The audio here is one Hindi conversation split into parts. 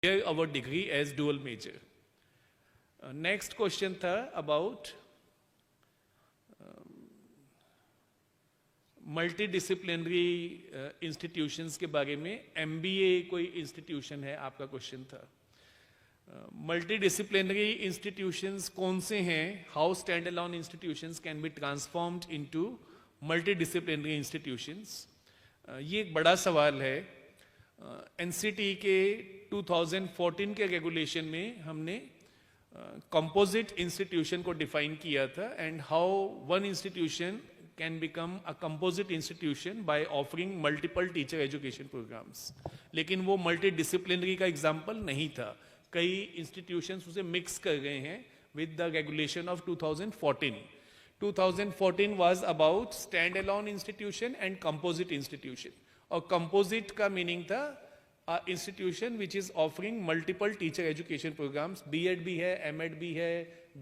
our degree as dual major. Next question था about मल्टीडिसिप्लिनरी इंस्टीट्यूशंस के बारे में. MBA कोई इंस्टीट्यूशन है आपका क्वेश्चन था. मल्टीडिसिप्लिनरी इंस्टीट्यूशंस कौन से हैं? How stand alone institutions can be transformed into multidisciplinary institutions. ये एक बड़ा सवाल है. NCT के 2014 के रेगुलेशन में हमने कंपोजिट इंस्टीट्यूशन को डिफाइन किया था and how one institution can become a composite institution by offering multiple teacher education programmes. लेकिन वो मल्टी डिसिप्लिनरी का एग्जाम्पल नहीं था. कई इंस्टीट्यूशंस उसे मिक्स कर गए हैं with the regulation of 2014. 2014 was about stand alone institution and composite institution. और कंपोजिट का मीनिंग था institution which is offering multiple teacher education programmes. B.Ed भी है, M.Ed भी है,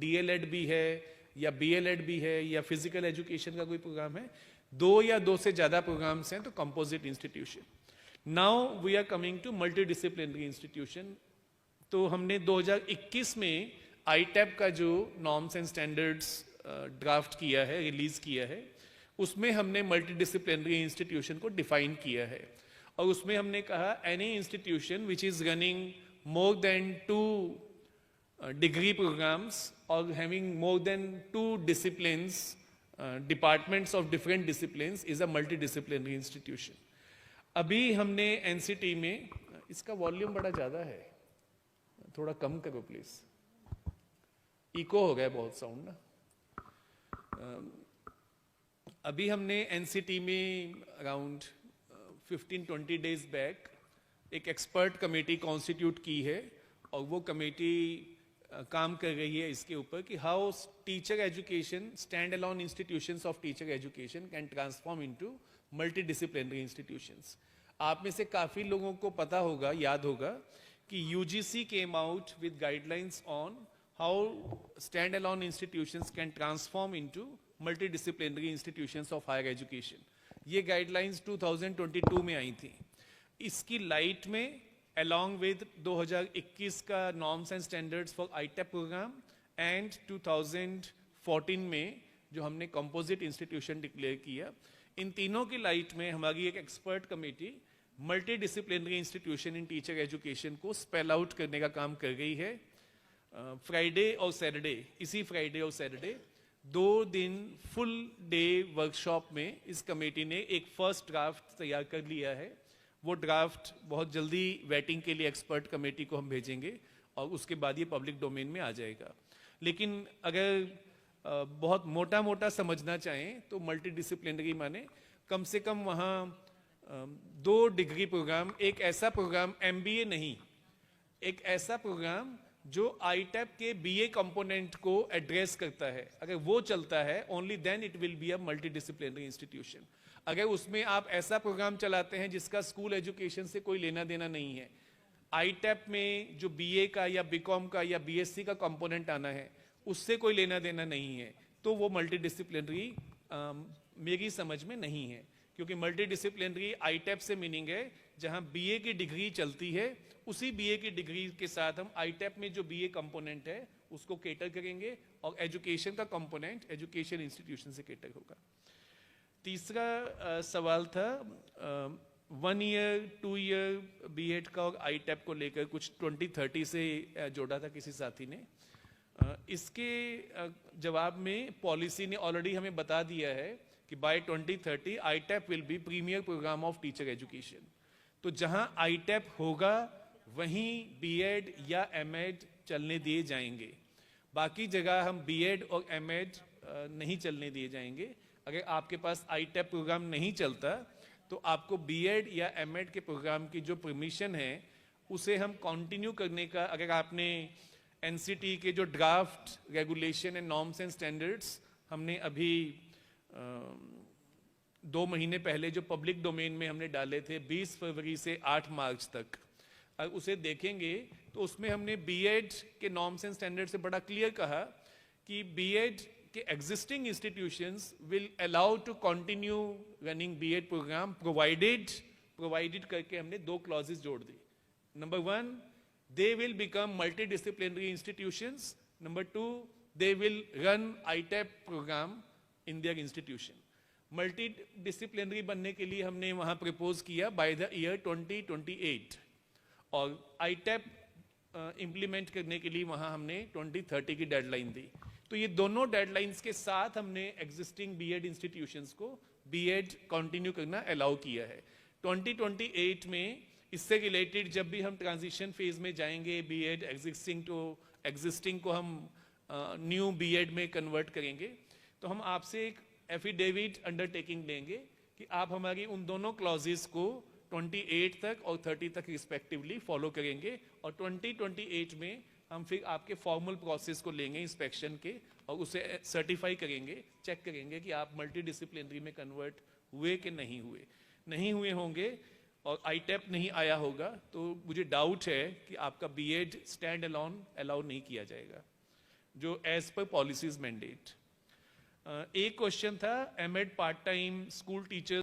D.El.Ed भी है, या B.El.Ed भी है, या फिजिकल एजुकेशन का कोई प्रोग्राम है. 2 या 2 से ज्यादा प्रोग्राम्स हैं तो composite institution. Now we are coming to multi disciplinary institution. तो हमने 2021 में ITAP का जो नॉर्म्स एंड स्टैंडर्ड्स ड्राफ्ट किया है, रिलीज किया है, उसमें हमने मल्टी डिसिप्लिनरी इंस्टीट्यूशन को डिफाइन किया है. और उसमें हमने कहा any institution which is running more than 2 degree programmes और having more than 2 disciplines, departments of different disciplines is a multi disciplinary institution. अभी हमने NCT में, इसका वॉल्यूम बड़ा ज़्यादा है, थोड़ा कम करो प्लीज, इको हो गया बहुत साउंड ना. अभी हमने NCT में अराउंड 15-20 डेज बैक एक एक्सपर्ट कमेटी कॉन्स्टिट्यूट की है और वो कमेटी काम कर रही है इसके ऊपर कि how teacher education, stand alone institutions of teacher education can transform into multi disciplinary institutions. आप में से काफ़ी लोगों को पता होगा, याद होगा कि UGC came out with guidelines on how stand alone institutions can transform into multidisciplinary institutions of higher education. ये गाइडलाइंस 2022 में आई थी. इसकी लाइट में along with 2021 का norms and standards for ITAP programme and 2014 में जो हमने कंपोजिट इंस्टीट्यूशन डिक्लेयर किया, इन तीनों की लाइट में हमारी एक expert committee multi disciplinary institution इन टीचर एजुकेशन को स्पेल आउट करने का काम कर रही है. फ्राइडे और सैटरडे, इसी फ्राइडे और सैटरडे 2 दिन फुल डे वर्कशॉप में इस कमेटी ने एक फर्स्ट ड्राफ्ट तैयार कर लिया है. वो ड्राफ्ट बहुत जल्दी वेटिंग के लिए एक्सपर्ट कमेटी को हम भेजेंगे और उसके बाद ये पब्लिक डोमेन में आ जाएगा. लेकिन अगर बहुत मोटा मोटा समझना चाहें तो मल्टी डिसिप्लिनरी माने कम से कम वहाँ 2 डिग्री प्रोग्राम, एक ऐसा प्रोग्राम, MBA नहीं, एक ऐसा प्रोग्राम जो ITAP के BA कंपोनेंट को एड्रेस करता है. अगर वो चलता है only then it will be a multi disciplinary institution. अगर उसमें आप ऐसा प्रोग्राम चलाते हैं जिसका स्कूल एजुकेशन से कोई लेना देना नहीं है, ITAP में जो BA का या BCom का या BSc का कंपोनेंट आना है उससे कोई लेना देना नहीं है, तो वो मल्टी डिसिप्लिनरी मेरी समझ में नहीं है. क्योंकि मल्टी डिसिप्लिनरी ITAP से मीनिंग है जहां BA की डिग्री चलती है, उसी BA की डिग्री के साथ हम ITAP में जो BA कंपोनेंट है उसको केटर करेंगे और एजुकेशन का कंपोनेंट एजुकेशन इंस्टीट्यूशन से केटर होगा. तीसरा सवाल था 1 ईयर 2 ईयर B.Ed का और ITAP को लेकर कुछ 2030 से जोड़ा था किसी साथी ने. इसके जवाब में पॉलिसी ने ऑलरेडी हमें बता दिया है कि by 2030 ITAP will be premier programme of teacher education. तो जहां ITAP होगा वहीं B.Ed या M.Ed चलने दिए जाएंगे. बाकी जगह हम B.Ed और M.Ed नहीं चलने दिए जाएंगे. अगर आपके पास ITAP प्रोग्राम नहीं चलता तो आपको B.Ed या M.Ed के प्रोग्राम की जो परमिशन है उसे हम कंटिन्यू करने का, अगर आपने NCT के जो draft regulation and norms and standards हमने अभी 2 महीने पहले जो पब्लिक डोमेन में हमने डाले थे 20 फरवरी से 8 मार्च तक, अगर उसे देखेंगे तो उसमें हमने B.Ed के नॉर्म्स एंड स्टैंडर्ड से बड़ा क्लियर कहा कि B.Ed कि existing institutions will allow to continue running B.Ed program provided करके हमने 2 clauses जोड़ दी. Number 1, they will become multidisciplinary institutions. Number two, they will run ITAP program in their institution. Multidisciplinary बनने के लिए हमने वहां प्रपोज किया बाय द ईयर 2028 और आईटैप इंप्लीमेंट करने के लिए वहां हमने 2030 की डेडलाइन दी. तो ये दोनों डेडलाइंस के साथ हमने एग्जिस्टिंग बीएड इंस्टीट्यूशंस को बीएड कंटिन्यू करना अलाउ किया है. 2028 में इससे रिलेटेड जब भी हम ट्रांजिशन फेज में जाएंगे, बीएड एग्जिस्टिंग को हम न्यू बीएड में कन्वर्ट करेंगे, तो हम आपसे एक एफिडेविट अंडरटेकिंग लेंगे कि आप हमारी उन दोनों क्लॉजेस को 28 तक और 30 तक रिस्पेक्टिवली फॉलो करेंगे और 2028 में हम फिर आपके फॉर्मल प्रोसेस को लेंगे इंस्पेक्शन के और उसे सर्टिफाई करेंगे, चेक करेंगे कि आप मल्टीडिसिप्लिनरी में कन्वर्ट हुए कि नहीं हुए होंगे और आईटैप नहीं आया होगा तो मुझे डाउट है कि आपका बीएड स्टैंड अलोन अलाउ नहीं किया जाएगा, जो एज पर पॉलिसीज मैंडेट. एक क्वेश्चन था M Ed part time school teachers